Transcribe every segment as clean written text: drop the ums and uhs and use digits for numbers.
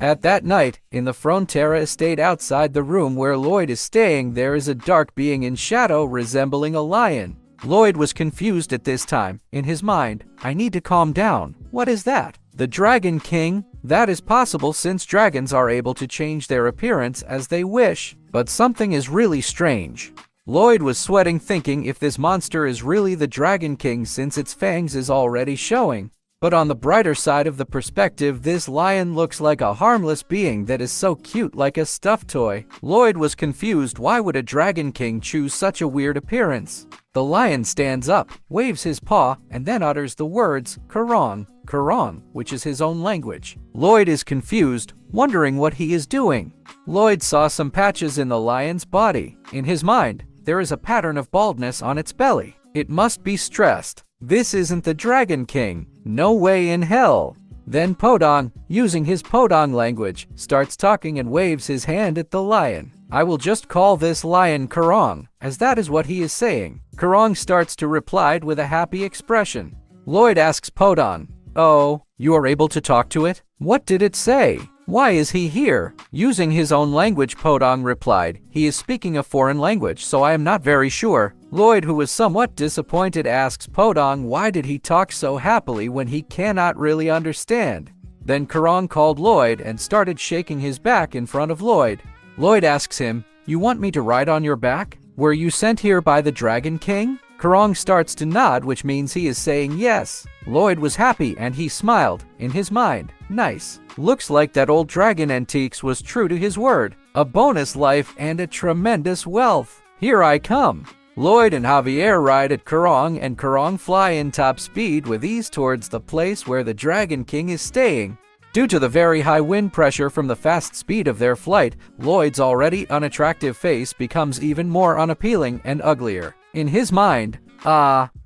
At that night, in the Frontera estate outside the room where Lloyd is staying, there is a dark being in shadow resembling a lion. Lloyd was confused at this time. In his mind, I need to calm down. What is that? The Dragon King? That is possible since dragons are able to change their appearance as they wish. But something is really strange. Lloyd was sweating thinking if this monster is really the Dragon King since its fangs is already showing. But on the brighter side of the perspective, this lion looks like a harmless being that is so cute like a stuffed toy. Lloyd was confused. Why would a Dragon King choose such a weird appearance? The lion stands up, waves his paw, and then utters the words, Karong, Karong, which is his own language. Lloyd is confused, wondering what he is doing. Lloyd saw some patches in the lion's body. In his mind, there is a pattern of baldness on its belly. It must be stressed. This isn't the Dragon King. No way in hell. Then Podong, using his Podong language, starts talking and waves his hand at the lion. I will just call this lion Karong, as that is what he is saying. Karong starts to reply with a happy expression. Lloyd asks Podong, "Oh, you are able to talk to it? What did it say? Why is he here?" Using his own language, Podong replied, "He is speaking a foreign language, so I am not very sure." Lloyd, who was somewhat disappointed, asks Podong why did he talk so happily when he cannot really understand. Then Karong called Lloyd and started shaking his back in front of Lloyd. Lloyd asks him, "You want me to ride on your back? Were you sent here by the Dragon King?" Karong starts to nod, which means he is saying yes. Lloyd was happy and he smiled. In his mind, nice. Looks like that old Dragon Antiques was true to his word. A bonus life and a tremendous wealth. Here I come. Lloyd and Javier ride at Karong and Karong fly in top speed with ease towards the place where the Dragon King is staying. Due to the very high wind pressure from the fast speed of their flight, Lloyd's already unattractive face becomes even more unappealing and uglier. In his mind,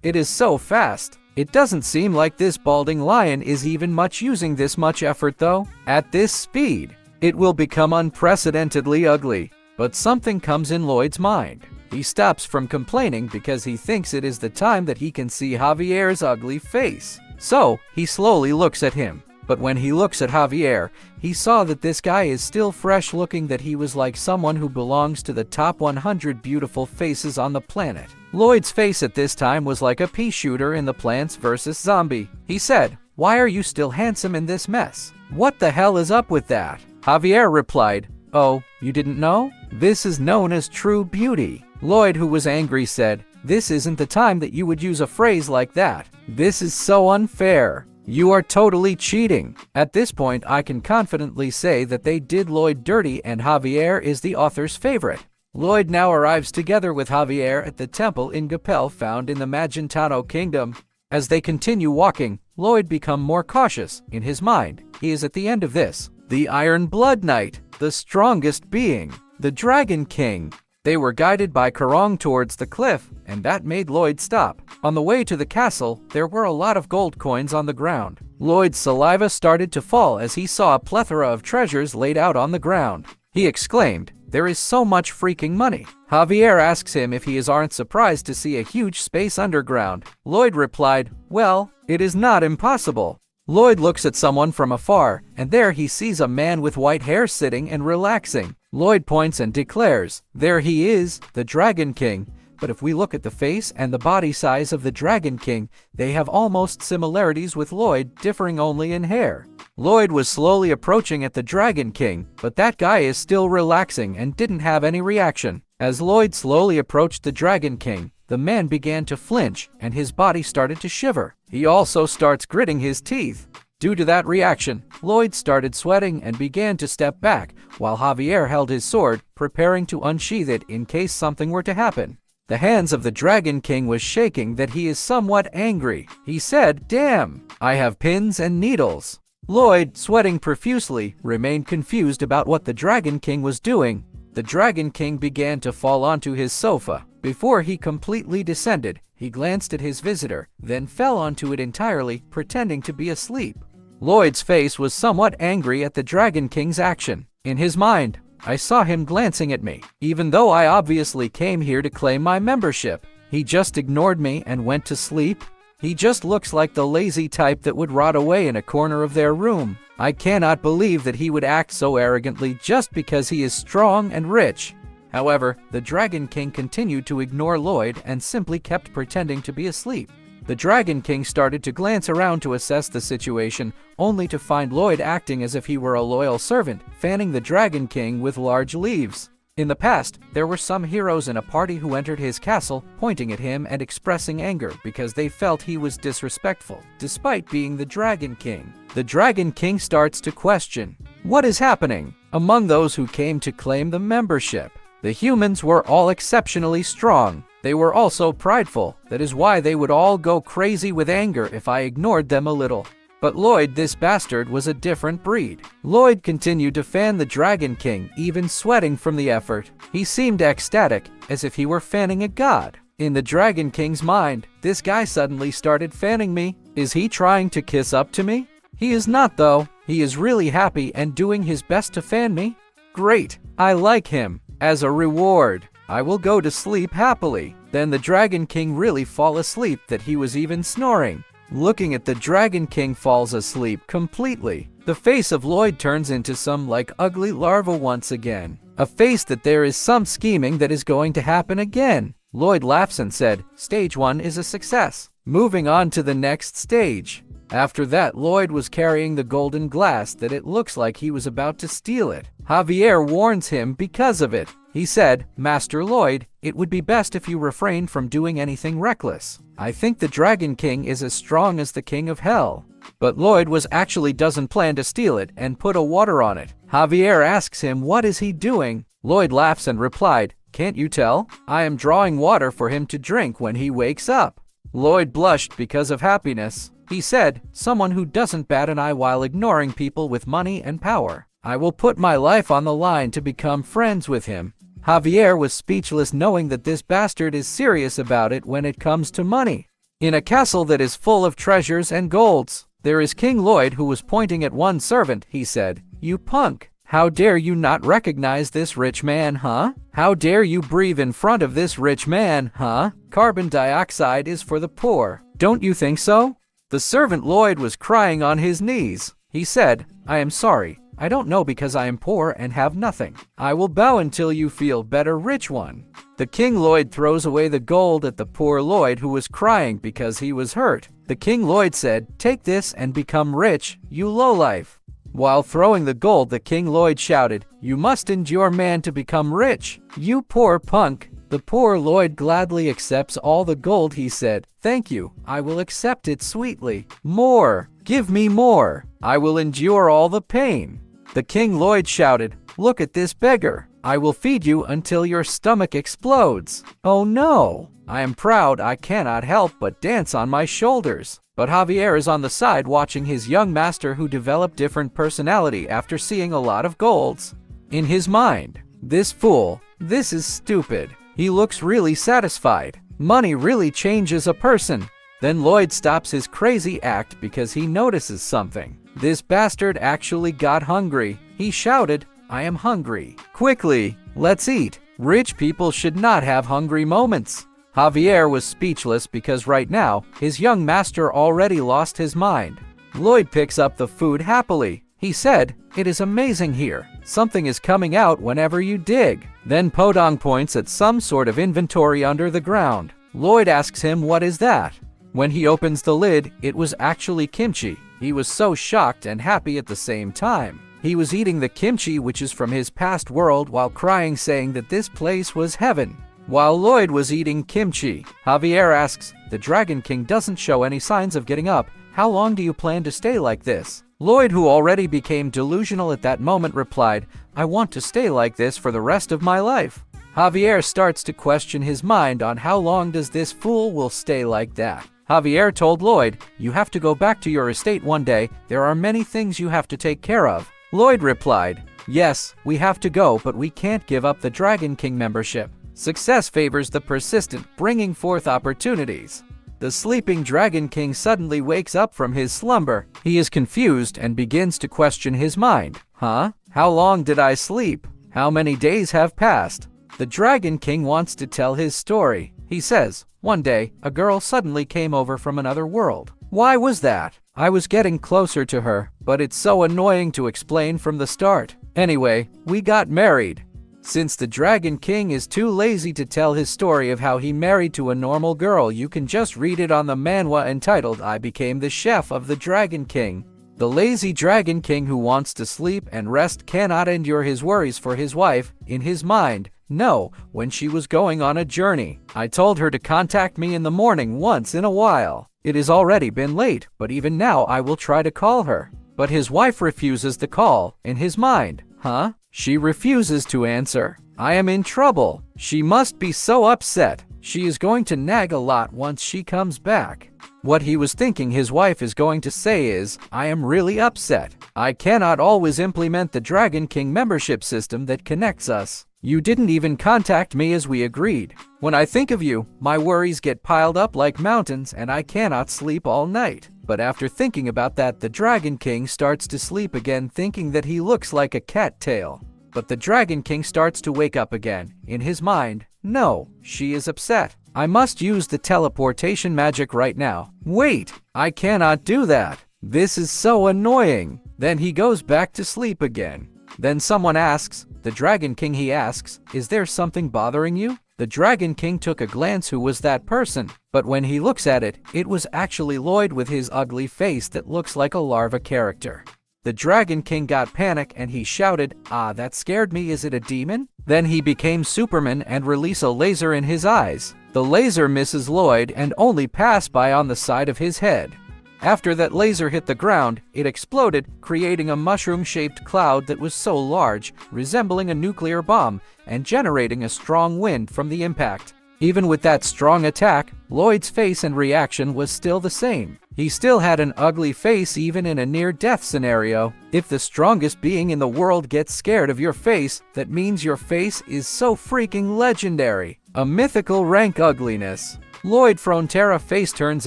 it is so fast. It doesn't seem like this balding lion is even much using this much effort though. At this speed, it will become unprecedentedly ugly. But something comes in Lloyd's mind. He stops from complaining because he thinks it is the time that he can see Javier's ugly face. So, he slowly looks at him. But when he looks at Javier, he saw that this guy is still fresh looking, that he was like someone who belongs to the top 100 beautiful faces on the planet. Lloyd's face at this time was like a pea shooter in the Plants vs. Zombie. He said, "Why are you still handsome in this mess? What the hell is up with that?" Javier replied, "Oh, you didn't know? This is known as true beauty." Lloyd, who was angry, said, "This isn't the time that you would use a phrase like that. This is so unfair. You are totally cheating." At this point, I can confidently say that they did Lloyd dirty and Javier is the author's favorite. Lloyd now arrives together with Javier at the temple in Gapel found in the Magentano Kingdom. As they continue walking, Lloyd becomes more cautious. In his mind, he is at the end of this. The Iron Blood Knight, the strongest being, the Dragon King. They were guided by Karong towards the cliff, and that made Lloyd stop. On the way to the castle, there were a lot of gold coins on the ground. Lloyd's saliva started to fall as he saw a plethora of treasures laid out on the ground. He exclaimed, "There is so much freaking money." Javier asks him if he aren't surprised to see a huge space underground. Lloyd replied, "Well, it is not impossible." Lloyd looks at someone from afar, and there he sees a man with white hair sitting and relaxing. Lloyd points and declares, "There he is, the Dragon King." But if we look at the face and the body size of the Dragon King, they have almost similarities with Lloyd, differing only in hair. Lloyd was slowly approaching at the Dragon King, but that guy is still relaxing and didn't have any reaction. As Lloyd slowly approached the Dragon King, the man began to flinch and his body started to shiver. He also starts gritting his teeth. Due to that reaction, Lloyd started sweating and began to step back, while Javier held his sword, preparing to unsheath it in case something were to happen. The hands of the Dragon King was shaking that he is somewhat angry. He said, "Damn, I have pins and needles." Lloyd, sweating profusely, remained confused about what the Dragon King was doing. The Dragon King began to fall onto his sofa. Before he completely descended, he glanced at his visitor, then fell onto it entirely, pretending to be asleep. Lloyd's face was somewhat angry at the Dragon King's action. In his mind, I saw him glancing at me, even though I obviously came here to claim my membership. He just ignored me and went to sleep. He just looks like the lazy type that would rot away in a corner of their room. I cannot believe that he would act so arrogantly just because he is strong and rich. However, the Dragon King continued to ignore Lloyd and simply kept pretending to be asleep. The Dragon King started to glance around to assess the situation, only to find Lloyd acting as if he were a loyal servant, fanning the Dragon King with large leaves. In the past, there were some heroes in a party who entered his castle, pointing at him and expressing anger because they felt he was disrespectful, despite being the Dragon King. The Dragon King starts to question, what is happening? Among those who came to claim the membership, the humans were all exceptionally strong. They were also prideful. That is why they would all go crazy with anger if I ignored them a little. But Lloyd, this bastard, was a different breed. Lloyd continued to fan the Dragon King, even sweating from the effort. He seemed ecstatic, as if he were fanning a god. In the Dragon King's mind, this guy suddenly started fanning me. Is he trying to kiss up to me? He is not though. He is really happy and doing his best to fan me. Great, I like him. As a reward, I will go to sleep happily. Then the Dragon King really fall asleep that he was even snoring. Looking at the Dragon King falls asleep completely. The face of Lloyd turns into some like ugly larva once again. A face that there is some scheming that is going to happen again. Lloyd laughs and said, Stage 1 is a success. Moving on to the next stage. After that, Lloyd was carrying the golden glass that it looks like he was about to steal it. Javier warns him because of it. He said, Master Lloyd, it would be best if you refrained from doing anything reckless. I think the Dragon King is as strong as the King of Hell. But Lloyd doesn't plan to steal it and put a water on it. Javier asks him what is he doing. Lloyd laughs and replied, Can't you tell? I am drawing water for him to drink when he wakes up. Lloyd blushed because of happiness. He said, Someone who doesn't bat an eye while ignoring people with money and power. I will put my life on the line to become friends with him. Javier was speechless knowing that this bastard is serious about it when it comes to money. In a castle that is full of treasures and golds, there is King Lloyd who was pointing at one servant. He said, You punk! How dare you not recognize this rich man, huh? How dare you breathe in front of this rich man, huh? Carbon dioxide is for the poor. Don't you think so? The servant Lloyd was crying on his knees. He said, I am sorry. I don't know because I am poor and have nothing. I will bow until you feel better, rich one. The King Lloyd throws away the gold at the poor Lloyd who was crying because he was hurt. The King Lloyd said, Take this and become rich, you lowlife. While throwing the gold, the King Lloyd shouted, You must endure man to become rich, you poor punk. The poor Lloyd gladly accepts all the gold. He said, Thank you, I will accept it sweetly. More, give me more. I will endure all the pain. The King Lloyd shouted, Look at this beggar. I will feed you until your stomach explodes. Oh no! I am proud. I cannot help but dance on my shoulders. But Javier is on the side watching his young master who developed different personality after seeing a lot of golds. In his mind, this fool, this is stupid. He looks really satisfied. Money really changes a person. Then Lloyd stops his crazy act because he notices something. This bastard actually got hungry. He shouted, I am hungry. Quickly, let's eat. Rich people should not have hungry moments. Javier was speechless because right now, his young master already lost his mind. Lloyd picks up the food happily. He said, It is amazing here. Something is coming out whenever you dig. Then Podong points at some sort of inventory under the ground. Lloyd asks him what is that. When he opens the lid, it was actually kimchi. He was so shocked and happy at the same time. He was eating the kimchi which is from his past world while crying, saying that this place was heaven. While Lloyd was eating kimchi, Javier asks, The Dragon King doesn't show any signs of getting up. How long do you plan to stay like this? Lloyd, who already became delusional at that moment, replied, I want to stay like this for the rest of my life. Javier starts to question his mind on how long does this fool will stay like that. Javier told Lloyd, You have to go back to your estate one day. There are many things you have to take care of. Lloyd replied, Yes, we have to go, but we can't give up the Dragon King membership. Success favors the persistent, bringing forth opportunities. The sleeping Dragon King suddenly wakes up from his slumber. He is confused and begins to question his mind. Huh? How long did I sleep? How many days have passed? The Dragon King wants to tell his story. He says, One day, a girl suddenly came over from another world. Why was that? I was getting closer to her, but it's so annoying to explain from the start. Anyway, we got married. Since the Dragon King is too lazy to tell his story of how he married to a normal girl, you can just read it on the manhwa entitled I Became the Chef of the Dragon King. The lazy Dragon King who wants to sleep and rest cannot endure his worries for his wife. In his mind, no, when she was going on a journey, I told her to contact me in the morning once in a while. It has already been late, but even now I will try to call her. But his wife refuses the call. In his mind, huh? She refuses to answer. I am in trouble. She must be so upset. She is going to nag a lot once she comes back. What he was thinking his wife is going to say is, I am really upset. I cannot always implement the Dragon King membership system that connects us. You didn't even contact me as we agreed. When I think of you, my worries get piled up like mountains and I cannot sleep all night. But after thinking about that, the Dragon King starts to sleep again, thinking that he looks like a cattail. But the Dragon King starts to wake up again. In his mind, no, she is upset. I must use the teleportation magic right now. Wait, I cannot do that. This is so annoying. Then he goes back to sleep again. Then someone asks, the Dragon King, he asks, is there something bothering you? The Dragon King took a glance who was that person, but when he looks at it, it was actually Lloyd with his ugly face that looks like a larva character. The Dragon King got panic and he shouted, ah, that scared me, is it a demon? Then he became Superman and released a laser in his eyes. The laser misses Lloyd and only passed by on the side of his head. After that laser hit the ground, it exploded, creating a mushroom-shaped cloud that was so large, resembling a nuclear bomb, and generating a strong wind from the impact. Even with that strong attack, Lloyd's face and reaction was still the same. He still had an ugly face even in a near-death scenario. If the strongest being in the world gets scared of your face, that means your face is so freaking legendary. A mythical rank ugliness. Lloyd Frontera face turns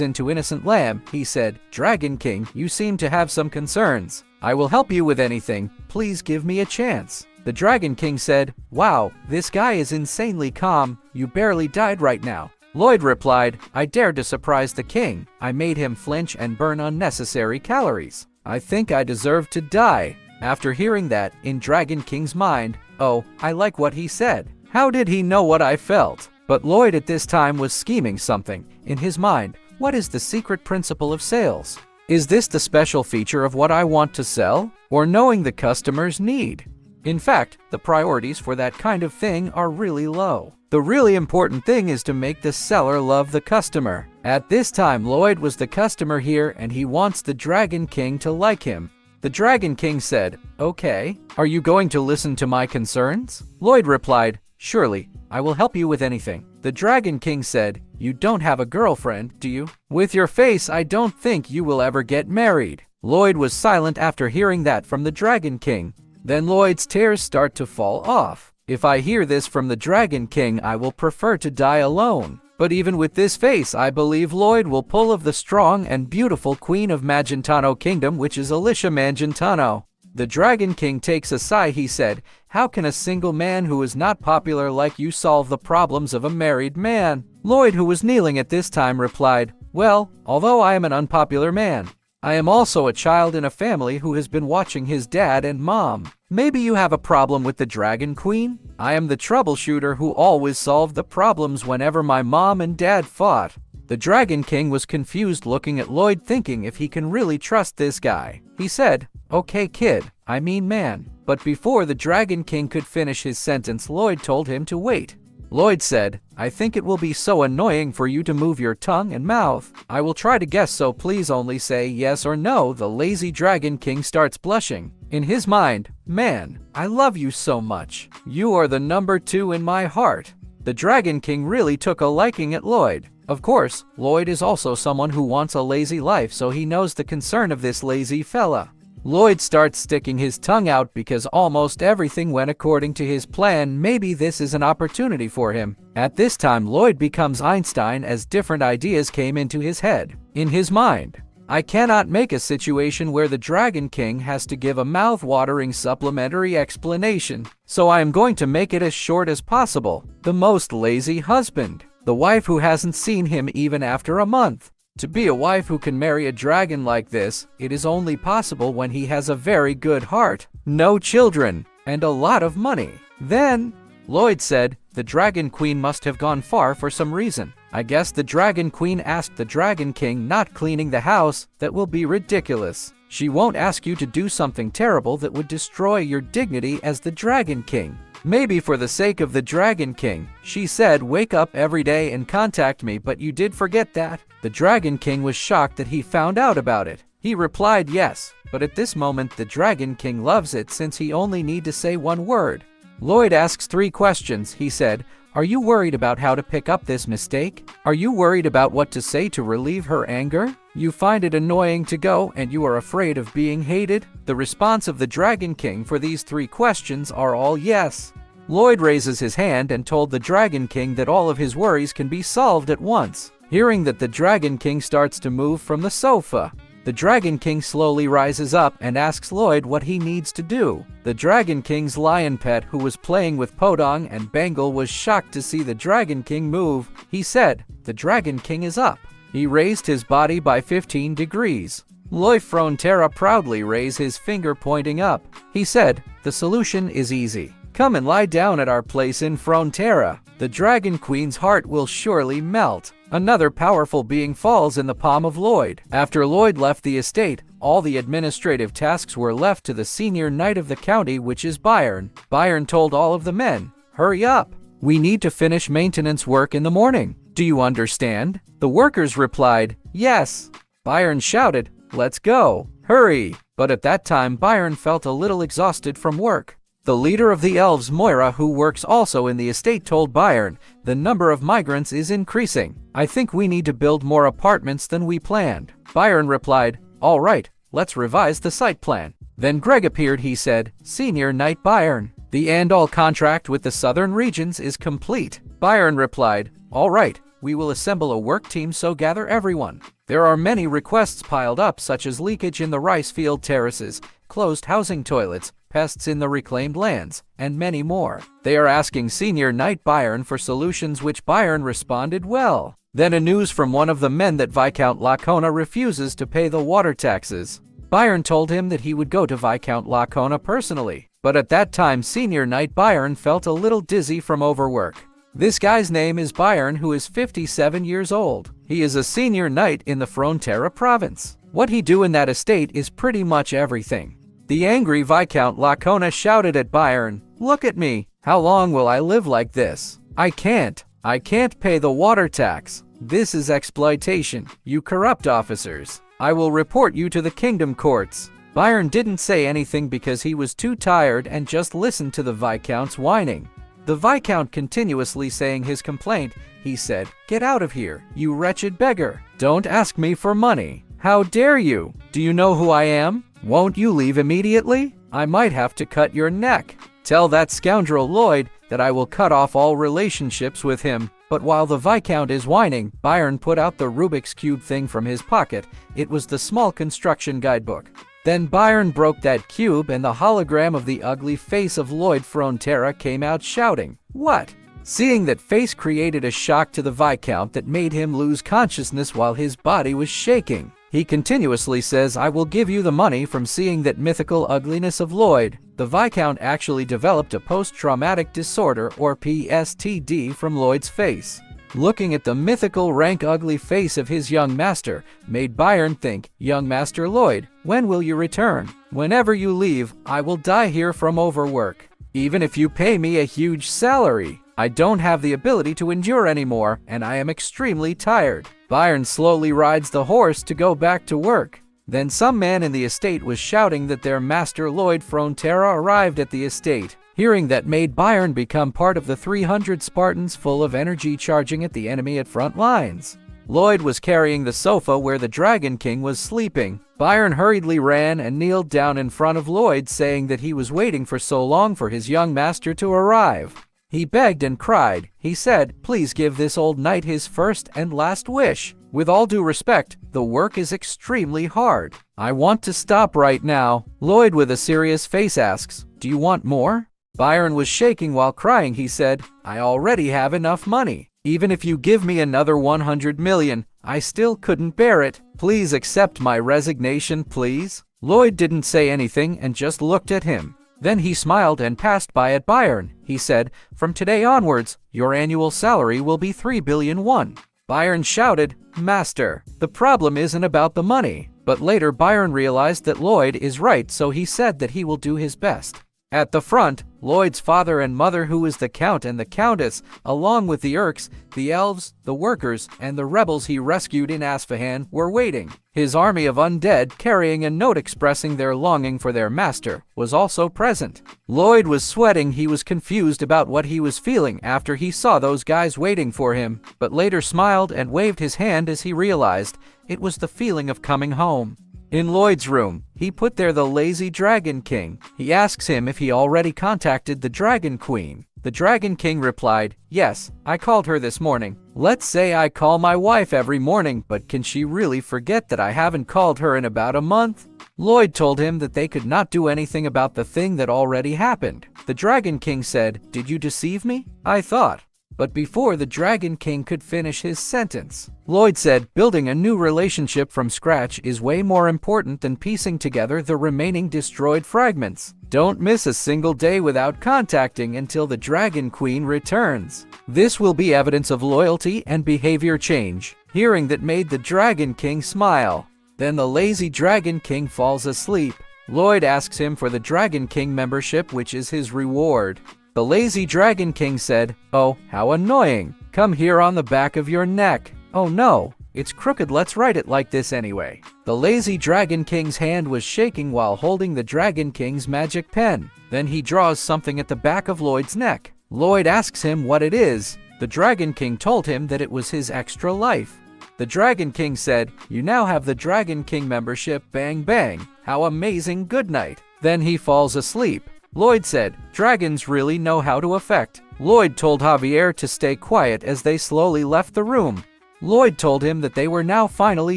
into innocent lamb. He said, Dragon King, you seem to have some concerns. I will help you with anything. Please give me a chance. The Dragon King said, wow, this guy is insanely calm. You barely died right now. Lloyd replied, I dared to surprise the king. I made him flinch and burn unnecessary calories. I think I deserve to die. After hearing that, in Dragon King's mind, oh, I like what he said. How did he know what I felt? But Lloyd at this time was scheming something. In his mind, what is the secret principle of sales? Is this the special feature of what I want to sell? Or knowing the customer's need? In fact, the priorities for that kind of thing are really low. The really important thing is to make the seller love the customer. At this time, Lloyd was the customer here and he wants the Dragon King to like him. The Dragon King said, okay, are you going to listen to my concerns? Lloyd replied, surely, I will help you with anything. The Dragon King said, you don't have a girlfriend, do you? With your face, I don't think you will ever get married. Lloyd was silent after hearing that from the Dragon King. Then Lloyd's tears start to fall off. If I hear this from the Dragon King, I will prefer to die alone. But even with this face, I believe Lloyd will pull of the strong and beautiful Queen of Magentano Kingdom, which is Alicia Magentano. The Dragon King takes a sigh. He said, how can a single man who is not popular like you solve the problems of a married man? Lloyd, who was kneeling at this time, replied, well, although I am an unpopular man, I am also a child in a family who has been watching his dad and mom. Maybe you have a problem with the Dragon Queen? I am the troubleshooter who always solved the problems whenever my mom and dad fought. The Dragon King was confused, looking at Lloyd, thinking if he can really trust this guy. He said, okay kid, I mean man. But before the Dragon King could finish his sentence, Lloyd told him to wait. Lloyd said, I think it will be so annoying for you to move your tongue and mouth. I will try to guess, so please only say yes or no. The lazy Dragon King starts blushing. In his mind, man, I love you so much. You are the number 2 in my heart. The Dragon King really took a liking at Lloyd. Of course, Lloyd is also someone who wants a lazy life, so he knows the concern of this lazy fella. Lloyd starts sticking his tongue out because almost everything went according to his plan. Maybe this is an opportunity for him. At this time, Lloyd becomes Einstein as different ideas came into his head. In his mind, I cannot make a situation where the Dragon King has to give a mouth-watering supplementary explanation, so I am going to make it as short as possible. The most lazy husband. The wife who hasn't seen him even after a month. To be a wife who can marry a dragon like this, it is only possible when he has a very good heart, no children, and a lot of money. Then, Lloyd said, the Dragon Queen must have gone far for some reason. I guess the Dragon Queen asked the Dragon King not cleaning the house. That will be ridiculous. She won't ask you to do something terrible that would destroy your dignity as the Dragon King. Maybe for the sake of the Dragon King, she said, wake up every day and contact me, but you did forget that. The Dragon King was shocked that he found out about it. He replied yes, but at this moment the Dragon King loves it since he only need to say one word. Lloyd asks 3 questions. He said, are you worried about how to pick up this mistake? Are you worried about what to say to relieve her anger? You find it annoying to go and you are afraid of being hated? The response of the Dragon King for these 3 questions are all yes. Lloyd raises his hand and told the Dragon King that all of his worries can be solved at once. Hearing that, the Dragon King starts to move from the sofa. The Dragon King slowly rises up and asks Lloyd what he needs to do. The Dragon King's lion pet, who was playing with Podong and Bengal, was shocked to see the Dragon King move. He said, the Dragon King is up. He raised his body by 15 degrees. Lloyd Frontera proudly raised his finger pointing up. He said, the solution is easy. Come and lie down at our place in Frontera. The Dragon Queen's heart will surely melt. Another powerful being falls in the palm of Lloyd. After Lloyd left the estate, all the administrative tasks were left to the senior knight of the county, which is Byron. Byron told all of the men, hurry up. We need to finish maintenance work in the morning. Do you understand? The workers replied, yes. Byron shouted, let's go. Hurry. But at that time Byron felt a little exhausted from work. The leader of the elves, Moira, who works also in the estate, told Byron, the number of migrants is increasing. I think we need to build more apartments than we planned. Byron replied, all right, let's revise the site plan. Then Greg appeared. He said, Senior Knight Byron, the and-all contract with the southern regions is complete. Byron replied, all right, we will assemble a work team, so gather everyone. There are many requests piled up, such as leakage in the rice field terraces, closed housing toilets, pests in the reclaimed lands, and many more. They are asking Senior Knight Byron for solutions, which Byron responded well. Then a news from one of the men that Viscount Lacona refuses to pay the water taxes. Byron told him that he would go to Viscount Lacona personally. But at that time Senior Knight Byron felt a little dizzy from overwork. This guy's name is Byron, who is 57 years old. He is a senior knight in the Frontera province. What he do in that estate is pretty much everything. The angry Viscount Lacona shouted at Byron, look at me. How long will I live like this? I can't pay the water tax. This is exploitation, you corrupt officers. I will report you to the kingdom courts. Byron didn't say anything because he was too tired and just listened to the Viscount's whining. The Viscount continuously saying his complaint. He said, get out of here, you wretched beggar. Don't ask me for money. How dare you? Do you know who I am? Won't you leave immediately? I might have to cut your neck. Tell that scoundrel Lloyd that I will cut off all relationships with him. But while the Viscount is whining, Byron put out the Rubik's Cube thing from his pocket. It was the small construction guidebook. Then Byron broke that cube and the hologram of the ugly face of Lloyd Frontera came out shouting, what? Seeing that face created a shock to the Viscount that made him lose consciousness while his body was shaking. He continuously says, I will give you the money. From seeing that mythical ugliness of Lloyd, the Viscount actually developed a post-traumatic disorder or PTSD from Lloyd's face. Looking at the mythical rank ugly face of his young master made Byron think, young Master Lloyd, when will you return? Whenever you leave, I will die here from overwork. Even if you pay me a huge salary, I don't have the ability to endure anymore, and I am extremely tired. Byron slowly rides the horse to go back to work. Then some man in the estate was shouting that their master Lloyd Frontera arrived at the estate. Hearing that made Byron become part of the 300 Spartans full of energy charging at the enemy at front lines. Lloyd was carrying the sofa where the Dragon King was sleeping. Byron hurriedly ran and kneeled down in front of Lloyd, saying that he was waiting for so long for his young master to arrive. He begged and cried. He said, please give this old knight his first and last wish. With all due respect, the work is extremely hard. I want to stop right now. Lloyd with a serious face asks, do you want more? Byron was shaking while crying. He said, I already have enough money. Even if you give me another 100 million, I still couldn't bear it. Please accept my resignation, please. Lloyd didn't say anything and just looked at him. Then he smiled and passed by at Byron. He said, "From today onwards, your annual salary will be 3,000,000,001. Byron shouted, "Master, the problem isn't about the money." But later Byron realized that Lloyd is right, so he said that he will do his best. At the front, Lloyd's father and mother, who is the Count and the Countess, along with the Urks, the elves, the workers, and the rebels he rescued in Asfahan, were waiting. His army of undead, carrying a note expressing their longing for their master, was also present. Lloyd was sweating. He was confused about what he was feeling after he saw those guys waiting for him, but later smiled and waved his hand as he realized it was the feeling of coming home. In Lloyd's room, he put there the lazy Dragon King. He asks him if he already contacted the Dragon Queen. The Dragon King replied, "Yes, I called her this morning. Let's say I call my wife every morning, but can she really forget that I haven't called her in about a month?" Lloyd told him that they could not do anything about the thing that already happened. The Dragon King said, "Did you deceive me? I thought." But before the Dragon King could finish his sentence, Lloyd said, "Building a new relationship from scratch is way more important than piecing together the remaining destroyed fragments. Don't miss a single day without contacting until the Dragon Queen returns. This will be evidence of loyalty and behavior change." Hearing that made the Dragon King smile. Then the lazy Dragon King falls asleep. Lloyd asks him for the Dragon King membership, which is his reward. The lazy Dragon King said, "Oh, how annoying. Come here on the back of your neck." "Oh no, it's crooked. Let's write it like this anyway." The lazy Dragon King's hand was shaking while holding the Dragon King's magic pen. Then he draws something at the back of Lloyd's neck. Lloyd asks him what it is. The Dragon King told him that it was his extra life. The Dragon King said, "You now have the Dragon King membership. Bang bang. How amazing. Good night." Then he falls asleep. Lloyd said, "Dragons really know how to affect." Lloyd told Javier to stay quiet as they slowly left the room. Lloyd told him that they were now finally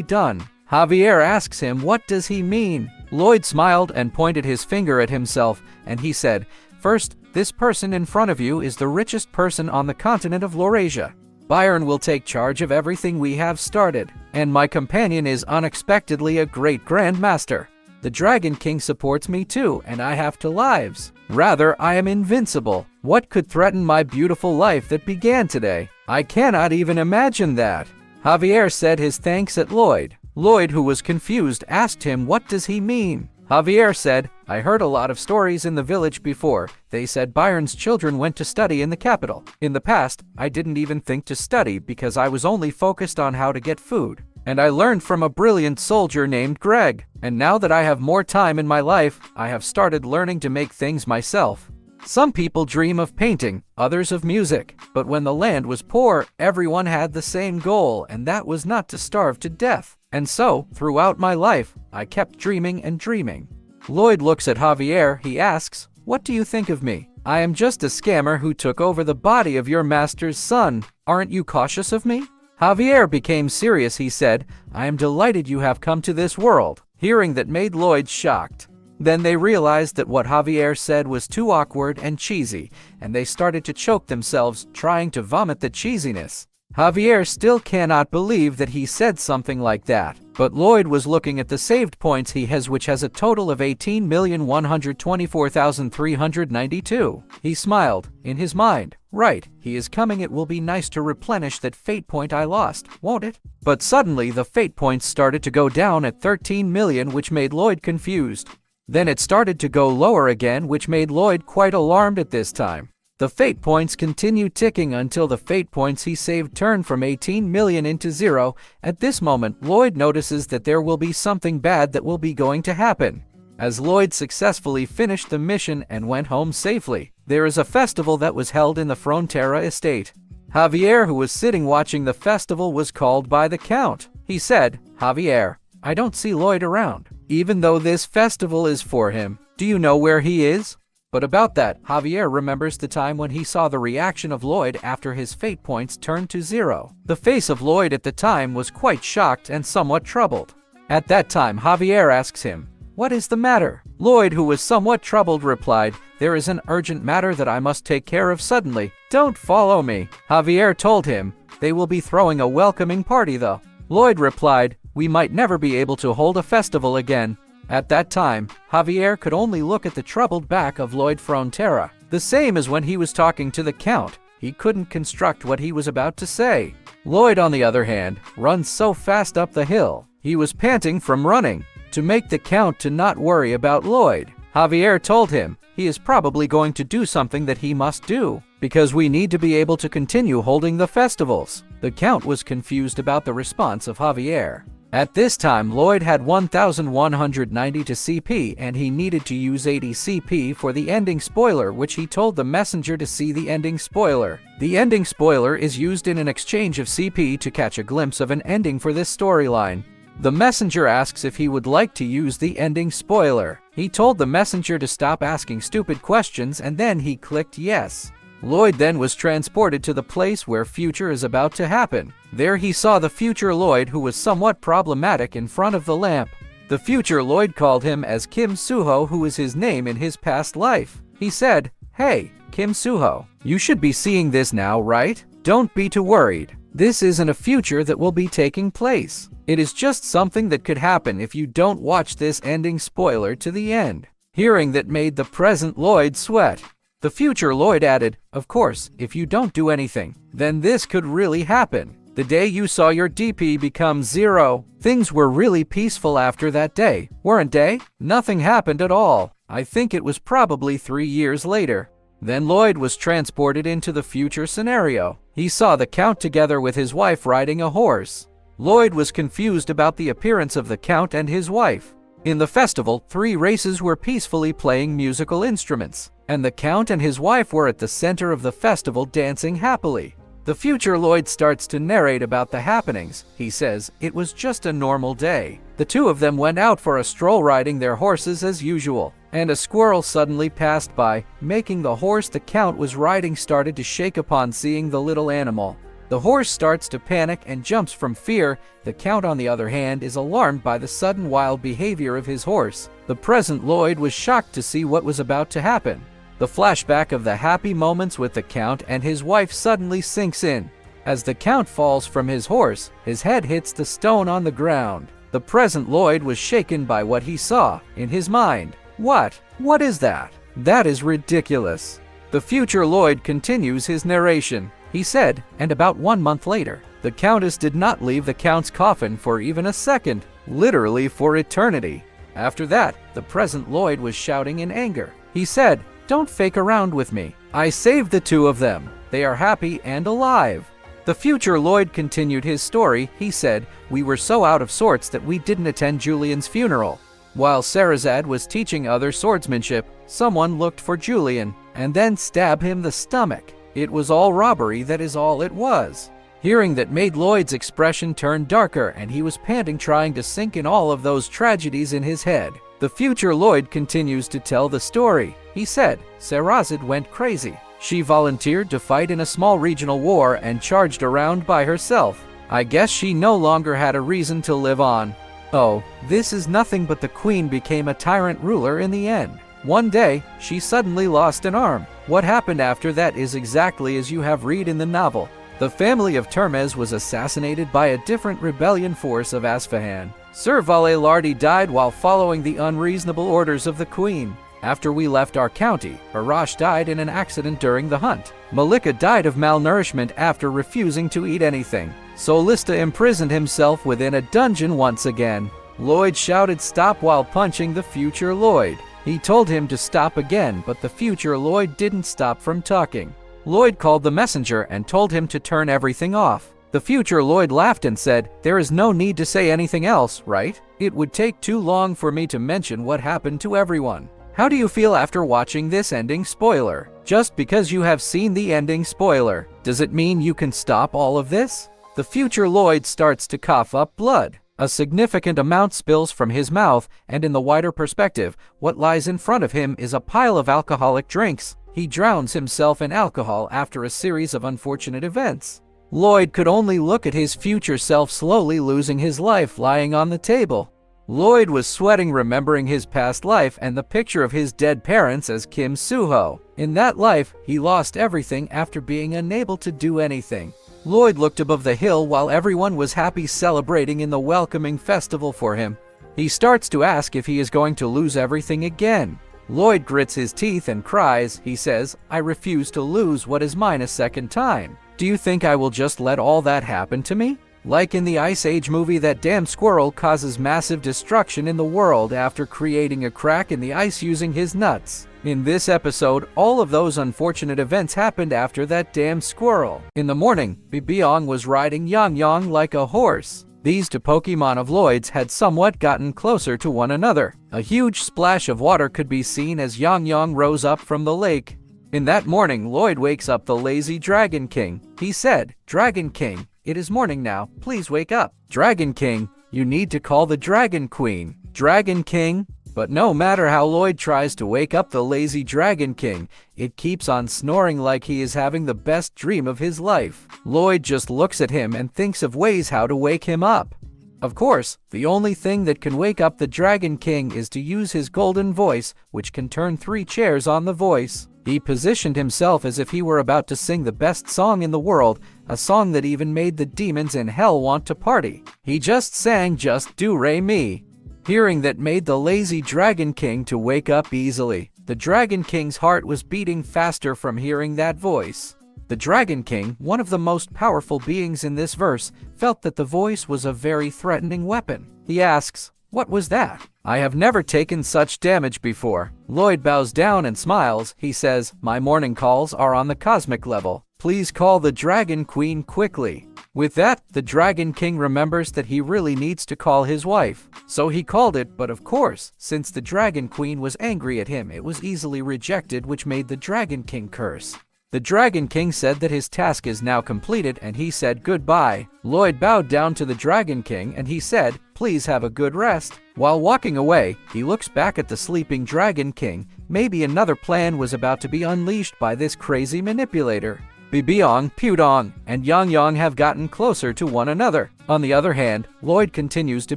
done. Javier asks him what does he mean. Lloyd smiled and pointed his finger at himself, and he said, "First, this person in front of you is the richest person on the continent of Laurasia. Byron will take charge of everything we have started, and my companion is unexpectedly a great grandmaster. The Dragon King supports me too, and I have 2 lives. Rather, I am invincible. What could threaten my beautiful life that began today? I cannot even imagine that." Javier said his thanks at Lloyd. Lloyd, who was confused, asked him what does he mean. Javier said, "I heard a lot of stories in the village before. They said Byron's children went to study in the capital. In the past, I didn't even think to study because I was only focused on how to get food. And I learned from a brilliant soldier named Greg. And now that I have more time in my life, I have started learning to make things myself. Some people dream of painting, others of music. But when the land was poor, everyone had the same goal, and that was not to starve to death. And so, throughout my life, I kept dreaming and dreaming." Lloyd looks at Javier. He asks, "What do you think of me? I am just a scammer who took over the body of your master's son. Aren't you cautious of me?" Javier became serious. He said, "I am delighted you have come to this world." Hearing that made Lloyd shocked. Then they realized that what Javier said was too awkward and cheesy, and they started to choke themselves, trying to vomit the cheesiness. Javier still cannot believe that he said something like that. But Lloyd was looking at the saved points he has, which has a total of 18,124,392. He smiled. In his mind, "Right, he is coming. It will be nice to replenish that fate point I lost, won't it?" But suddenly the fate points started to go down at 13 million, which made Lloyd confused. Then it started to go lower again, which made Lloyd quite alarmed at this time. The fate points continued ticking until the fate points he saved turned from 18 million into 0. At this moment, Lloyd notices that there will be something bad that will be going to happen. As Lloyd successfully finished the mission and went home safely, there is a festival that was held in the Frontera estate. Javier, who was sitting watching the festival, was called by the Count. He said, "Javier, I don't see Lloyd around, even though this festival is for him. Do you know where he is?" But about that, Javier remembers the time when he saw the reaction of Lloyd after his fate points turned to 0. The face of Lloyd at the time was quite shocked and somewhat troubled. At that time, Javier asks him, "What is the matter?" Lloyd, who was somewhat troubled, replied, "There is an urgent matter that I must take care of suddenly. Don't follow me." Javier told him, "They will be throwing a welcoming party though. Lloyd replied, "We might never be able to hold a festival again." At that time, Javier could only look at the troubled back of Lloyd Frontera. The same as when he was talking to the Count. He couldn't construct what he was about to say. Lloyd, on the other hand, runs so fast up the hill. He was panting from running. To make the Count to not worry about Lloyd, Javier told him he is probably going to do something that he must do, because we need to be able to continue holding the festivals. The Count was confused about the response of Javier. At this time, Lloyd had 1,190 to CP and he needed to use 80 CP for the ending spoiler, which he told the messenger to see the ending spoiler. The ending spoiler is used in an exchange of CP to catch a glimpse of an ending for this storyline. The messenger asks if he would like to use the ending spoiler. He told the messenger to stop asking stupid questions and then he clicked yes. Lloyd then was transported to the place where future is about to happen. There he saw the future Lloyd, who was somewhat problematic, in front of the lamp. The future Lloyd called him as Kim Suho, who is his name in his past life. He said, "Hey, Kim Suho, you should be seeing this now, right? Don't be too worried. This isn't a future that will be taking place. It is just something that could happen if you don't watch this ending spoiler to the end." Hearing that made the present Lloyd sweat. The future Lloyd added, "Of course, if you don't do anything, then this could really happen. The day you saw your DP become 0, things were really peaceful after that day, weren't they? Nothing happened at all. I think it was probably 3 years later." Then Lloyd was transported into the future scenario. He saw the Count together with his wife riding a horse. Lloyd was confused about the appearance of the Count and his wife. In the festival, 3 races were peacefully playing musical instruments, and the Count and his wife were at the center of the festival dancing happily. The future Lloyd starts to narrate about the happenings. He says, "It was just a normal day. The two of them went out for a stroll riding their horses as usual, and a squirrel suddenly passed by, making the horse the Count was riding started to shake upon seeing the little animal. The horse starts to panic and jumps from fear. The Count, on the other hand, is alarmed by the sudden wild behavior of his horse. The present Lloyd was shocked to see what was about to happen. The flashback of the happy moments with the Count and his wife suddenly sinks in. As the Count falls from his horse, his head hits the stone on the ground. The present Lloyd was shaken by what he saw. In his mind, What is that? That is ridiculous." The future Lloyd continues his narration. He said, "And about 1 month later, the Countess did not leave the Count's coffin for even a second, literally for eternity. After that, the present Lloyd was shouting in anger. He said, 'Don't fake around with me. I saved the two of them. They are happy and alive.'" The future Lloyd continued his story. He said, "We were so out of sorts that we didn't attend Julian's funeral. While Sarazad was teaching other swordsmanship, someone looked for Julian and then stabbed him the stomach. It was all robbery, that is all it was." Hearing that made Lloyd's expression turn darker and he was panting, trying to sink in all of those tragedies in his head. The future Lloyd continues to tell the story. He said, "Sarazad went crazy. She volunteered to fight in a small regional war and charged around by herself. I guess she no longer had a reason to live on. Oh, this is nothing but the queen became a tyrant ruler in the end. One day, she suddenly lost an arm. What happened after that is exactly as you have read in the novel. The family of Termez was assassinated by a different rebellion force of Asfahan. Sir Vale Lardi died while following the unreasonable orders of the queen. After we left our county, Arash died in an accident during the hunt. Malika died of malnourishment after refusing to eat anything. Solista imprisoned himself within a dungeon once again." Lloyd shouted stop while punching the future Lloyd. He told him to stop again, but the future Lloyd didn't stop from talking. Lloyd called the messenger and told him to turn everything off. The future Lloyd laughed and said, "There is no need to say anything else, right? It would take too long for me to mention what happened to everyone. How do you feel after watching this ending spoiler? Just because you have seen the ending spoiler, does it mean you can stop all of this?" The future Lloyd starts to cough up blood. A significant amount spills from his mouth, and in the wider perspective, what lies in front of him is a pile of alcoholic drinks. He drowns himself in alcohol after a series of unfortunate events. Lloyd could only look at his future self slowly losing his life lying on the table. Lloyd was sweating, remembering his past life and the picture of his dead parents as Kim Suho. In that life, he lost everything after being unable to do anything. Lloyd looked above the hill while everyone was happy celebrating in the welcoming festival for him. He starts to ask if he is going to lose everything again. Lloyd grits his teeth and cries. He says, "I refuse to lose what is mine a second time. Do you think I will just let all that happen to me?" Like in the Ice Age movie, that damn squirrel causes massive destruction in the world after creating a crack in the ice using his nuts. In this episode, all of those unfortunate events happened after that damn squirrel. In the morning, Bibiong was riding Yang Yang like a horse. These two Pokemon of Lloyd's had somewhat gotten closer to one another. A huge splash of water could be seen as Yang Yang rose up from the lake. In that morning, Lloyd wakes up the lazy Dragon King. He said, "Dragon King, it is morning now. Please wake up." "Dragon King, you need to call the Dragon Queen." "Dragon King?" But no matter how Lloyd tries to wake up the lazy Dragon King, it keeps on snoring like he is having the best dream of his life. Lloyd just looks at him and thinks of ways how to wake him up. Of course, the only thing that can wake up the Dragon King is to use his golden voice, which can turn 3 chairs on the voice. He positioned himself as if he were about to sing the best song in the world, a song that even made the demons in hell want to party. He just sang "Just Do Re Mi." Hearing that made the lazy Dragon King to wake up easily. The Dragon King's heart was beating faster from hearing that voice. The Dragon King, one of the most powerful beings in this verse, felt that the voice was a very threatening weapon. He asks, "What was that? I have never taken such damage before." Lloyd bows down and smiles. He says, "My morning calls are on the cosmic level. Please call the Dragon Queen quickly." With that, the Dragon King remembers that he really needs to call his wife. So he called it, but of course, since the Dragon Queen was angry at him, it was easily rejected, which made the Dragon King curse. The Dragon King said that his task is now completed and he said goodbye. Lloyd bowed down to the Dragon King and he said, "Please have a good rest." While walking away, he looks back at the sleeping Dragon King. Maybe another plan was about to be unleashed by this crazy manipulator. Bibiong, Pudong, and Yang Yang have gotten closer to one another. On the other hand, Lloyd continues to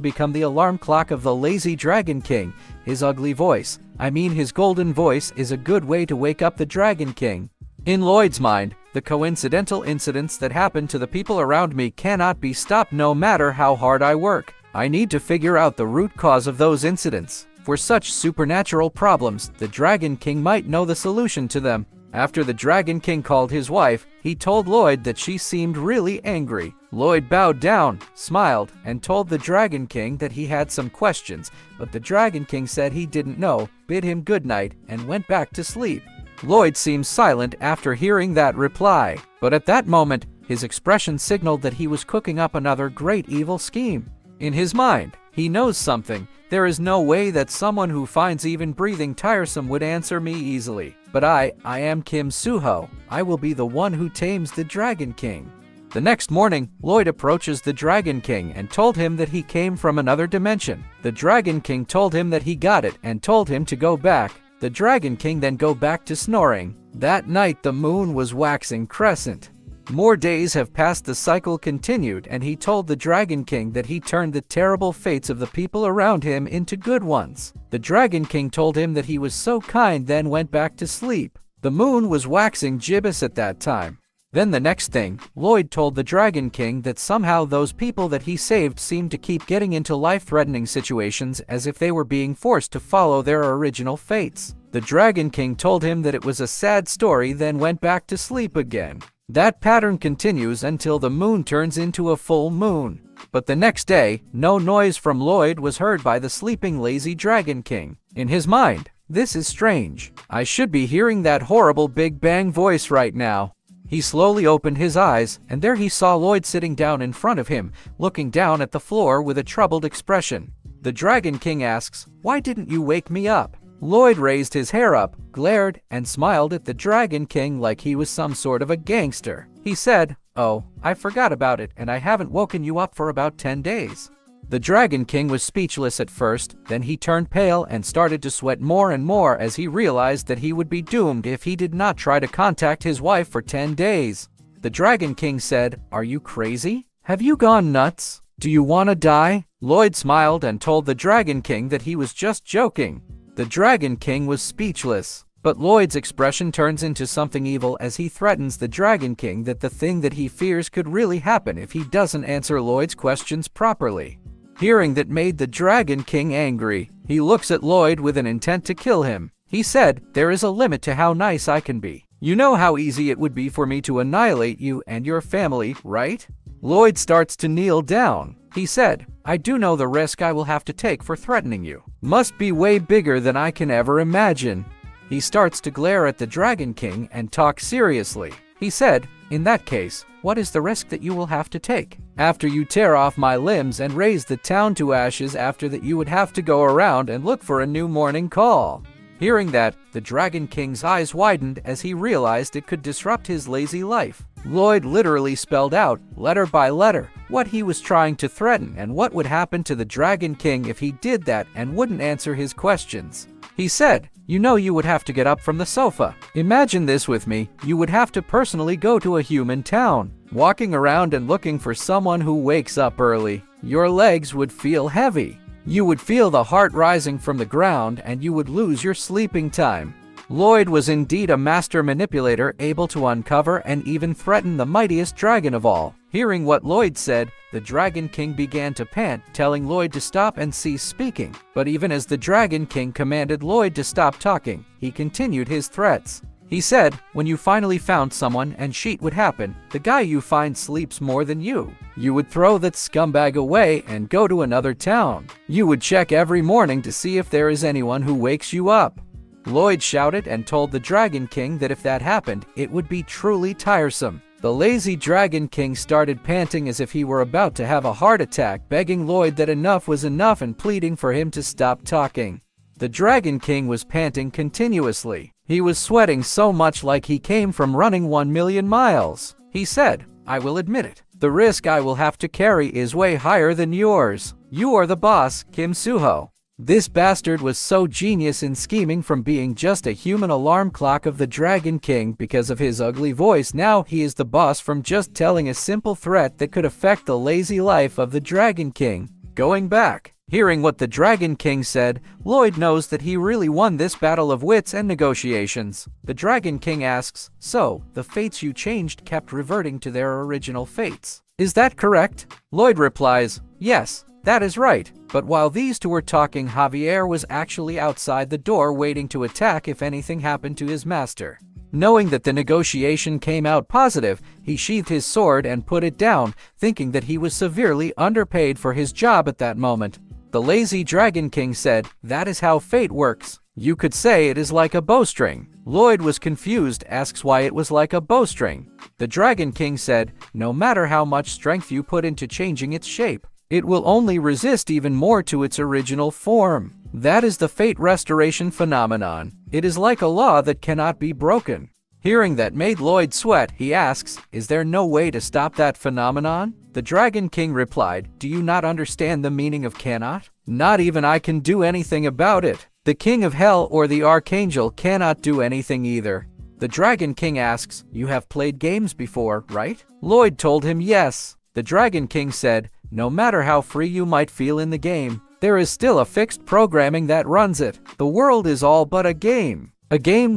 become the alarm clock of the lazy Dragon King. His ugly voice, his golden voice, is a good way to wake up the Dragon King. In Lloyd's mind, the coincidental incidents that happen to the people around me cannot be stopped no matter how hard I work. I need to figure out the root cause of those incidents. For such supernatural problems, the Dragon King might know the solution to them. After the Dragon King called his wife, he told Lloyd that she seemed really angry. Lloyd bowed down, smiled, and told the Dragon King that he had some questions, but the Dragon King said he didn't know, bid him good night, and went back to sleep. Lloyd seemed silent after hearing that reply, but at that moment, his expression signaled that he was cooking up another great evil scheme. In his mind, he knows something. There is no way that someone who finds even breathing tiresome would answer me easily. But I am Kim Suho. I will be the one who tames the Dragon King. The next morning, Lloyd approaches the Dragon King and told him that he came from another dimension. The Dragon King told him that he got it and told him to go back. The Dragon King then go back to snoring. That night the moon was waxing crescent. More days have passed, the cycle continued, and he told the Dragon King that he turned the terrible fates of the people around him into good ones. The Dragon King told him that he was so kind, then went back to sleep. The moon was waxing gibbous at that time. Then the next thing, Lloyd told the Dragon King that somehow those people that he saved seemed to keep getting into life-threatening situations as if they were being forced to follow their original fates. The Dragon King told him that it was a sad story, then went back to sleep again. That pattern continues until the moon turns into a full moon. But the next day, no noise from Lloyd was heard by the sleeping lazy Dragon King. In his mind, this is strange. I should be hearing that horrible Big Bang voice right now. He slowly opened his eyes, and there he saw Lloyd sitting down in front of him, looking down at the floor with a troubled expression. The Dragon King asks, "Why didn't you wake me up?" Lloyd raised his hair up, glared, and smiled at the Dragon King like he was some sort of a gangster. He said, "Oh, I forgot about it, and I haven't woken you up for about 10 days. The Dragon King was speechless at first, then he turned pale and started to sweat more and more as he realized that he would be doomed if he did not try to contact his wife for 10 days. The Dragon King said, "Are you crazy? Have you gone nuts? Do you want to die?" Lloyd smiled and told the Dragon King that he was just joking. The Dragon King was speechless. But Lloyd's expression turns into something evil as he threatens the Dragon King that the thing that he fears could really happen if he doesn't answer Lloyd's questions properly. Hearing that made the Dragon King angry. He looks at Lloyd with an intent to kill him. He said, "There is a limit to how nice I can be. You know how easy it would be for me to annihilate you and your family, right?" Lloyd starts to kneel down. He said, "I do know the risk I will have to take for threatening you. Must be way bigger than I can ever imagine." He starts to glare at the Dragon King and talk seriously. He said, "In that case, what is the risk that you will have to take? After you tear off my limbs and raise the town to ashes, after that you would have to go around and look for a new morning call." Hearing that, the Dragon King's eyes widened as he realized it could disrupt his lazy life. Lloyd literally spelled out, letter by letter, what he was trying to threaten and what would happen to the Dragon King if he did that and wouldn't answer his questions. He said, "You know you would have to get up from the sofa. Imagine this with me. You would have to personally go to a human town, walking around and looking for someone who wakes up early. Your legs would feel heavy. You would feel the heart rising from the ground and you would lose your sleeping time." Lloyd was indeed a master manipulator, able to uncover and even threaten the mightiest dragon of all. Hearing what Lloyd said, the Dragon King began to pant, telling Lloyd to stop and cease speaking. But even as the Dragon King commanded Lloyd to stop talking, he continued his threats. He said, "When you finally found someone and shit would happen, the guy you find sleeps more than you. You would throw that scumbag away and go to another town. You would check every morning to see if there is anyone who wakes you up." Lloyd shouted and told the Dragon King that if that happened, it would be truly tiresome. The lazy Dragon King started panting as if he were about to have a heart attack, begging Lloyd that enough was enough and pleading for him to stop talking. The Dragon King was panting continuously. He was sweating so much like he came from running 1,000,000 miles. He said, "I will admit it. The risk I will have to carry is way higher than yours. You are the boss, Kim Suho." This bastard was so genius in scheming from being just a human alarm clock of the Dragon King because of his ugly voice. Now he is the boss from just telling a simple threat that could affect the lazy life of the Dragon King. Going back. Hearing what the Dragon King said, Lloyd knows that he really won this battle of wits and negotiations. The Dragon King asks, "So, the fates you changed kept reverting to their original fates. Is that correct?" Lloyd replies, "Yes, that is right." But while these two were talking, Javier was actually outside the door waiting to attack if anything happened to his master. Knowing that the negotiation came out positive, he sheathed his sword and put it down, thinking that he was severely underpaid for his job at that moment. The lazy Dragon King said, "That is how fate works. You could say it is like a bowstring." Lloyd was confused, asks why it was like a bowstring. The Dragon King said, "No matter how much strength you put into changing its shape, it will only resist even more to its original form. That is the fate restoration phenomenon. It is like a law that cannot be broken." Hearing that made Lloyd sweat, he asks, "Is there no way to stop that phenomenon?" The Dragon King replied, "Do you not understand the meaning of cannot? Not even I can do anything about it. The King of Hell or the Archangel cannot do anything either." The Dragon King asks, "You have played games before, right?" Lloyd told him yes. The Dragon King said, "No matter how free you might feel in the game, there is still a fixed programming that runs it. The world is all but a game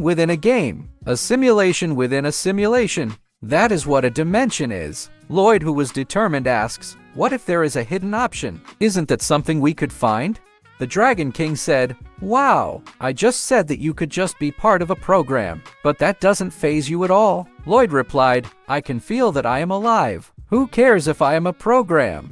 within a game, a simulation within a simulation. That is what a dimension is." Lloyd, who was determined, asks, "What if there is a hidden option? Isn't that something we could find?" The Dragon King said, "Wow, I just said that you could just be part of a program, but that doesn't faze you at all." Lloyd replied, "I can feel that I am alive. Who cares if I am a program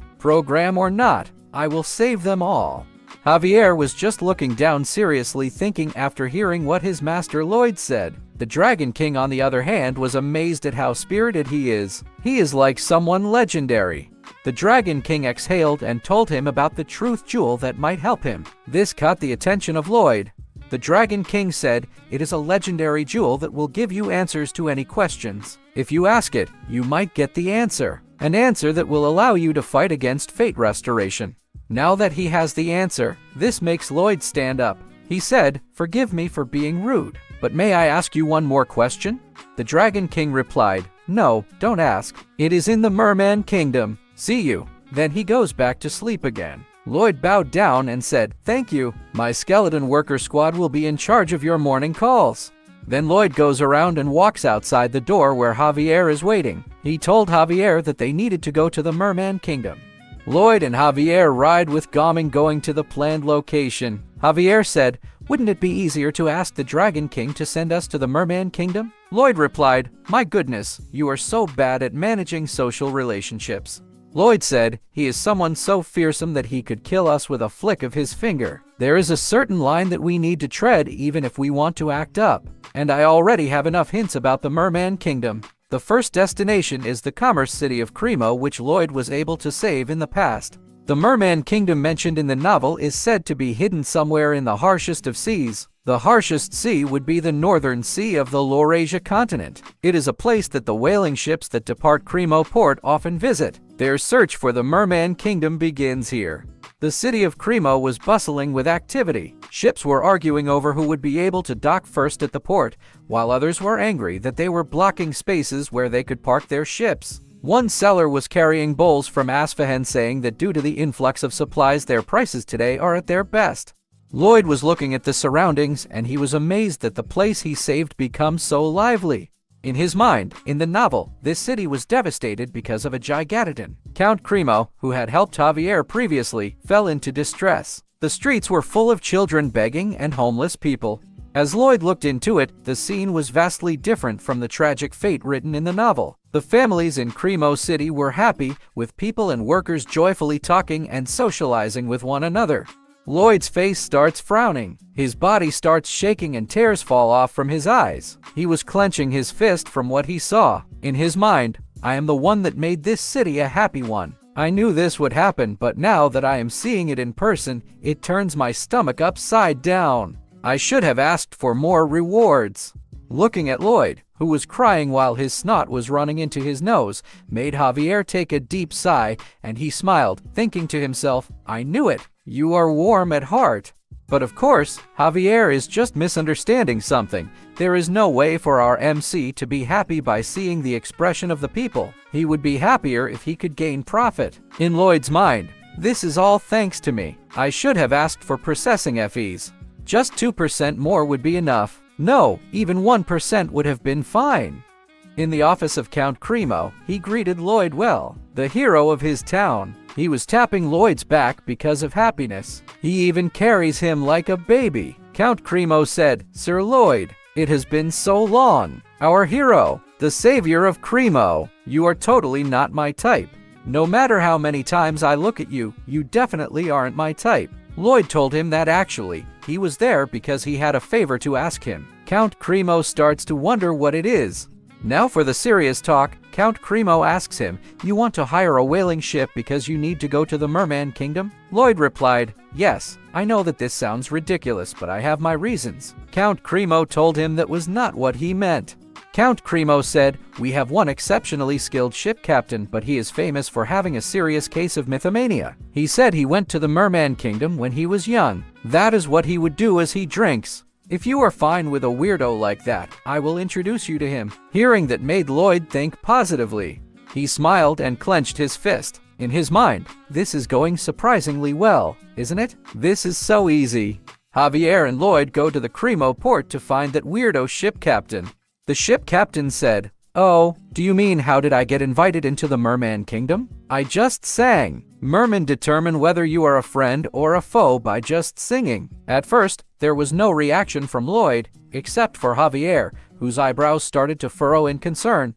or not? I will save them all." Javier was just looking down seriously, thinking after hearing what his master Lloyd said. The Dragon King, on the other hand, was amazed at how spirited he is. He is like someone legendary. The Dragon King exhaled and told him about the truth jewel that might help him. This caught the attention of Lloyd. The Dragon King said, "It is a legendary jewel that will give you answers to any questions. If you ask it, you might get the answer. An answer that will allow you to fight against fate restoration." Now that he has the answer, this makes Lloyd stand up. He said, "Forgive me for being rude, but may I ask you one more question?" The Dragon King replied, "No, don't ask. It is in the Merman Kingdom. See you." Then he goes back to sleep again. Lloyd bowed down and said, "Thank you. My skeleton worker squad will be in charge of your morning calls." Then Lloyd goes around and walks outside the door where Javier is waiting. He told Javier that they needed to go to the Merman Kingdom. Lloyd and Javier ride with Gaming going to the planned location. Javier said, "Wouldn't it be easier to ask the Dragon King to send us to the Merman Kingdom?" Lloyd replied, "My goodness, you are so bad at managing social relationships." Lloyd said, "He is someone so fearsome that he could kill us with a flick of his finger. There is a certain line that we need to tread even if we want to act up. And I already have enough hints about the Merman Kingdom. The first destination is the commerce city of Cremo, which Lloyd was able to save in the past. The Merman Kingdom mentioned in the novel is said to be hidden somewhere in the harshest of seas. The harshest sea would be the northern sea of the Laurasia continent. It is a place that the whaling ships that depart Cremo port often visit. Their search for the Merman Kingdom begins here. The city of Cremo was bustling with activity. Ships were arguing over who would be able to dock first at the port, while others were angry that they were blocking spaces where they could park their ships. One seller was carrying bowls from Asfahan, saying that due to the influx of supplies, their prices today are at their best. Lloyd was looking at the surroundings, and he was amazed that the place he saved becomes so lively. In his mind, in the novel, this city was devastated because of a gigatodon. Count Cremo, who had helped Javier previously, fell into distress. The streets were full of children begging and homeless people. As Lloyd looked into it, the scene was vastly different from the tragic fate written in the novel. The families in Cremo City were happy, with people and workers joyfully talking and socializing with one another. Lloyd's face starts frowning. His body starts shaking and tears fall off from his eyes. He was clenching his fist from what he saw. In his mind, "I am the one that made this city a happy one. I knew this would happen, but now that I am seeing it in person, it turns my stomach upside down. I should have asked for more rewards." Looking at Lloyd, who was crying while his snot was running into his nose, made Javier take a deep sigh, and he smiled, thinking to himself, "I knew it. You are warm at heart." But of course, Javier is just misunderstanding something. There is no way for our MC to be happy by seeing the expression of the people. He would be happier if he could gain profit. In Lloyd's mind, "This is all thanks to me. I should have asked for processing fees. Just 2% more would be enough. No, even 1% would have been fine." In the office of Count Cremo, he greeted Lloyd well, the hero of his town. He was tapping Lloyd's back because of happiness. He even carries him like a baby. Count Cremo said, "Sir Lloyd, it has been so long. Our hero, the savior of Cremo. You are totally not my type. No matter how many times I look at you, you definitely aren't my type." Lloyd told him that actually, he was there because he had a favor to ask him. Count Cremo starts to wonder what it is. Now for the serious talk, Count Cremo asks him, "You want to hire a whaling ship because you need to go to the Merman Kingdom?" Lloyd replied, "Yes, I know that this sounds ridiculous, but I have my reasons." Count Cremo told him that was not what he meant. Count Cremo said, "We have one exceptionally skilled ship captain, but he is famous for having a serious case of mythomania. He said he went to the Merman Kingdom when he was young. That is what he would do as he drinks. If you are fine with a weirdo like that, I will introduce you to him." Hearing that made Lloyd think positively. He smiled and clenched his fist. In his mind, this is going surprisingly well, isn't it? This is so easy. Javier and Lloyd go to the Cremo port to find that weirdo ship captain. The ship captain said, "Oh, do you mean how did I get invited into the Merman Kingdom? I just sang. Mermen determine whether you are a friend or a foe by just singing." At first, there was no reaction from Lloyd, except for Javier, whose eyebrows started to furrow in concern.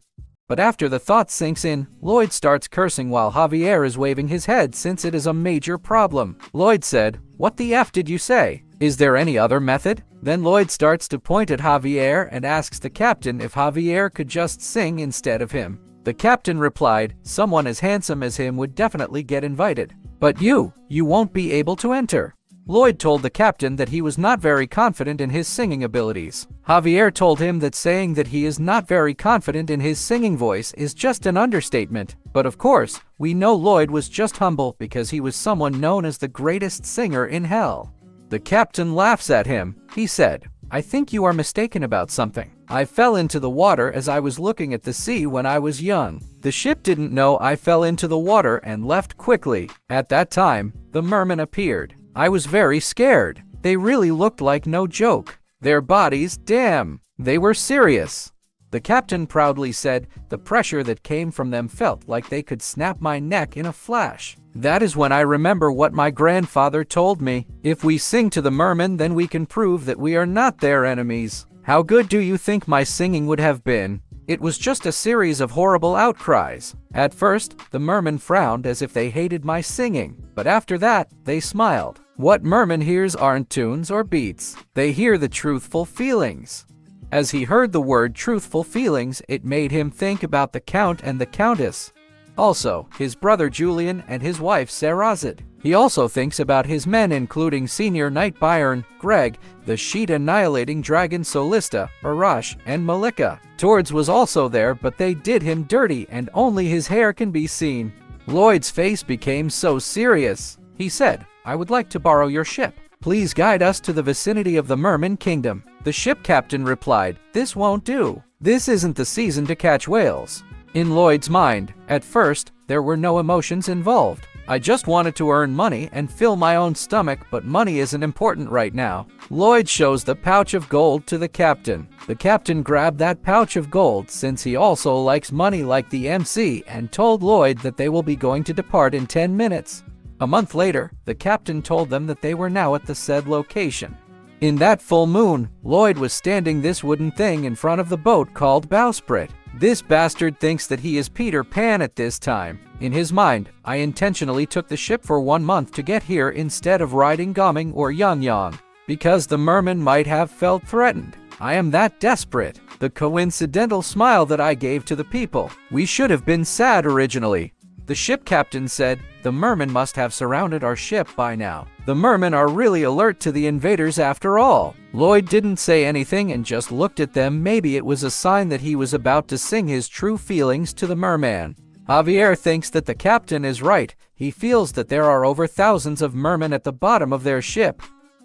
But after the thought sinks in, Lloyd starts cursing while Javier is waving his head since it is a major problem. Lloyd said, "What the F did you say? Is there any other method?" Then Lloyd starts to point at Javier and asks the captain if Javier could just sing instead of him. The captain replied, "Someone as handsome as him would definitely get invited. But you won't be able to enter." Lloyd told the captain that he was not very confident in his singing abilities. Javier told him that saying that he is not very confident in his singing voice is just an understatement. But of course, we know Lloyd was just humble because he was someone known as the greatest singer in hell. The captain laughs at him. He said, "I think you are mistaken about something. I fell into the water as I was looking at the sea when I was young. The ship didn't know I fell into the water and left quickly. At that time, the mermen appeared. I was very scared. They really looked like no joke. Their bodies, damn. They were serious. The captain proudly said, the pressure that came from them felt like they could snap my neck in a flash. That is when I remember what my grandfather told me. If we sing to the mermen, then we can prove that we are not their enemies. How good do you think my singing would have been? It was just a series of horrible outcries. At first, the mermen frowned as if they hated my singing, but after that, they smiled. What merman hears aren't tunes or beats. They hear the truthful feelings. As he heard the word truthful feelings, it made him think about the Count and the Countess. Also, his brother Julian and his wife Sarazad. He also thinks about his men, including Senior Knight Byron, Greg, the sheet-annihilating dragon Solista, Arash, and Malika. Tords was also there, but they did him dirty and only his hair can be seen. Lloyd's face became so serious. He said, I would like to borrow your ship. Please guide us to the vicinity of the Merman Kingdom. The ship captain replied, this won't do. This isn't the season to catch whales. In Lloyd's mind, at first, there were no emotions involved. I just wanted to earn money and fill my own stomach, but money isn't important right now. Lloyd shows the pouch of gold to the captain. The captain grabbed that pouch of gold since he also likes money like the MC and told Lloyd that they will be going to depart in 10 minutes. A month later, the captain told them that they were now at the said location. In that full moon, Lloyd was standing this wooden thing in front of the boat called Bowsprit. This bastard thinks that he is Peter Pan at this time. In his mind, I intentionally took the ship for 1 month to get here instead of riding Goming or Yang Yang, because the merman might have felt threatened. I am that desperate. The coincidental smile that I gave to the people. We should have been sad originally. The ship captain said, the mermen must have surrounded our ship by now. The mermen are really alert to the invaders after all. Lloyd didn't say anything and just looked at them. Maybe it was a sign that he was about to sing his true feelings to the merman. Javier thinks that the captain is right. He feels that there are over thousands of mermen at the bottom of their ship.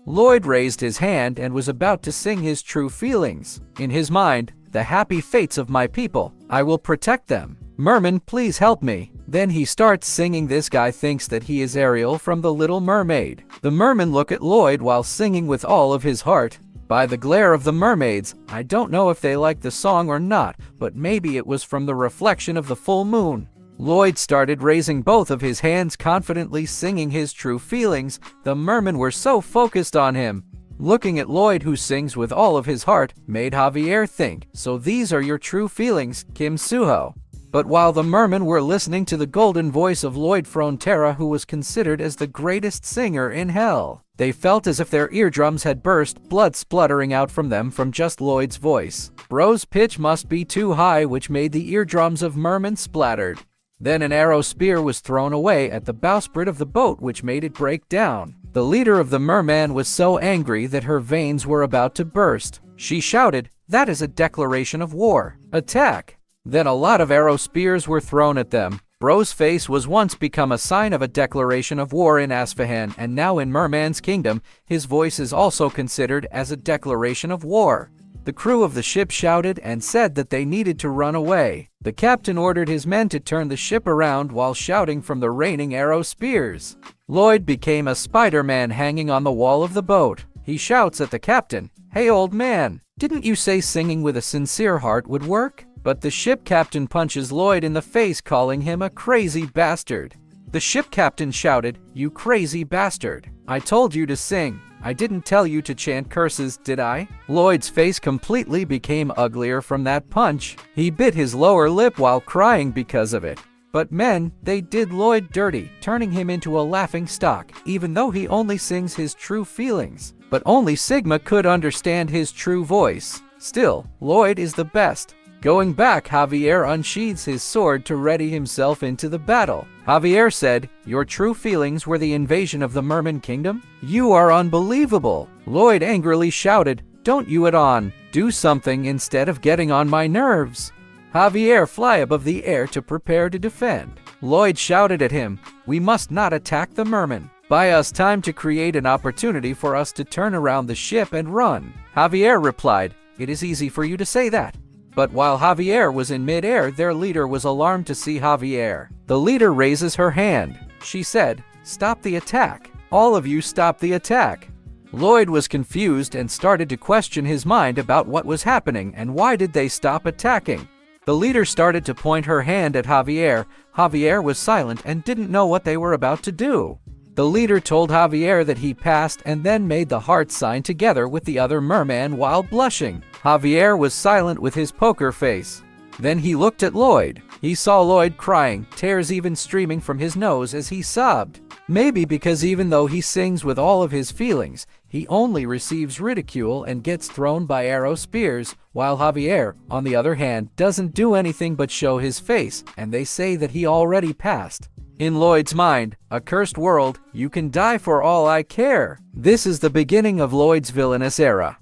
Lloyd raised his hand and was about to sing his true feelings. In his mind, the happy fates of my people. I will protect them. Merman, please help me. Then he starts singing. This guy thinks that he is Ariel from The Little Mermaid. The mermen look at Lloyd while singing with all of his heart. By the glare of the mermaids, I don't know if they like the song or not, but maybe it was from the reflection of the full moon. Lloyd started raising both of his hands, confidently singing his true feelings. The mermen were so focused on him. Looking at Lloyd, who sings with all of his heart, made Javier think, so these are your true feelings, Kim Suho. But while the mermen were listening to the golden voice of Lloyd Frontera, who was considered as the greatest singer in hell, they felt as if their eardrums had burst, blood spluttering out from them from just Lloyd's voice. Bro's pitch must be too high, which made the eardrums of mermen splattered. Then an arrow spear was thrown away at the bowsprit of the boat, which made it break down. The leader of the merman was so angry that her veins were about to burst. She shouted, that is a declaration of war. Attack! Then a lot of arrow spears were thrown at them. Bro's face was once become a sign of a declaration of war in Asfahan, and now in Merman's kingdom, his voice is also considered as a declaration of war. The crew of the ship shouted and said that they needed to run away. The captain ordered his men to turn the ship around while shouting from the raining arrow spears. Lloyd became a Spider-Man hanging on the wall of the boat. He shouts at the captain, hey old man, didn't you say singing with a sincere heart would work? But the ship captain punches Lloyd in the face, calling him a crazy bastard. The ship captain shouted, you crazy bastard. I told you to sing. I didn't tell you to chant curses, did I? Lloyd's face completely became uglier from that punch. He bit his lower lip while crying because of it. But men, they did Lloyd dirty, turning him into a laughing stock, even though he only sings his true feelings. But only Sigma could understand his true voice. Still, Lloyd is the best. Going back, Javier unsheathes his sword to ready himself into the battle. Javier said, your true feelings were the invasion of the Merman Kingdom? You are unbelievable. Lloyd angrily shouted, don't you it on. Do something instead of getting on my nerves. Javier fly above the air to prepare to defend. Lloyd shouted at him, we must not attack the Merman. Buy us time to create an opportunity for us to turn around the ship and run. Javier replied, it is easy for you to say that. But while Javier was in mid-air, their leader was alarmed to see Javier. The leader raises her hand. She said, stop the attack. All of you stop the attack. Lloyd was confused and started to question his mind about what was happening and why did they stop attacking. The leader started to point her hand at Javier. Javier was silent and didn't know what they were about to do. The leader told Javier that he passed and then made the heart sign together with the other merman while blushing. Javier was silent with his poker face. Then he looked at Lloyd. He saw Lloyd crying, tears even streaming from his nose as he sobbed. Maybe because even though he sings with all of his feelings, he only receives ridicule and gets thrown by arrow spears, while Javier, on the other hand, doesn't do anything but show his face, and they say that he already passed. In Lloyd's mind, a cursed world, you can die for all I care. This is the beginning of Lloyd's villainous era.